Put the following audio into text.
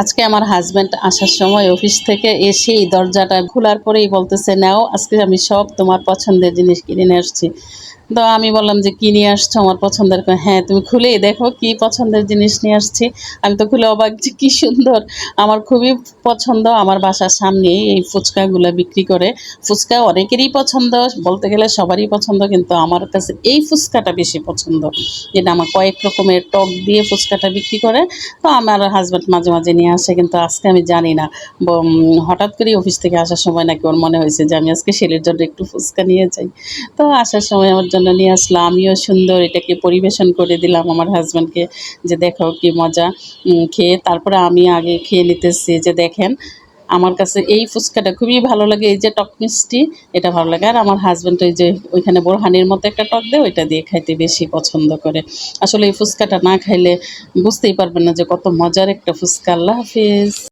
আজকে আমার হাসব্যান্ড আসার সময় অফিস থেকে এসেই দরজাটা খোলার পরেই বলতেছে, নাও আজকে আমি সব তোমার পছন্দের জিনিস কিনে নিয়ে আসছি। তো আমি বললাম যে কি নিয়ে আসছো আমার পছন্দের? হ্যাঁ তুমি খুলেই দেখো কি পছন্দের জিনিস নিয়ে আসছি। আমি তো খুলে অবাক যে কি সুন্দর, আমার খুবই পছন্দ। আমার বাসার সামনেই এই ফুচকাগুলো বিক্রি করে। ফুচকা অনেকেরই পছন্দ, বলতে গেলে সবারই পছন্দ, কিন্তু আমার কাছে এই ফুচকাটা বেশি পছন্দ। যেটা আমার কয়েক রকমের টক দিয়ে ফুচকাটা বিক্রি করে। তো আমার হাসব্যান্ড মাঝে মাঝে নিয়ে আসে, কিন্তু আজকে আমি জানি না, হঠাৎ করেই অফিস থেকে আসার সময় নাকি ওর মনে হয়েছে যে আমি আজকে ছেলের জন্য একটু ফুচকা নিয়ে যাই। তো আসার সময় আমার জন্য নিয়ে আসলো, আমিও সুন্দর এটাকে পরিবেশন করে দিলাম আমার হাসব্যান্ডকে, যে দেখো কি মজা। খেয়ে তারপরে আমি আগে খেয়ে নিতেছি, যে দেখেন আমার কাছে এই ফুচকাটা খুবই ভালো লাগে, এই যে টক মিষ্টি, এটা ভালো লাগে। আর আমার হাসব্যান্ড ওই যে ওইখানে বোরহানির মতো একটা টক দেয়, ওইটা দিয়ে খাইতে বেশি পছন্দ করে। আসলে এই ফুচকাটা না খাইলে বুঝতেই পারবেন না যে কত মজার একটা ফুচকা। আল্লাহ হাফিজ।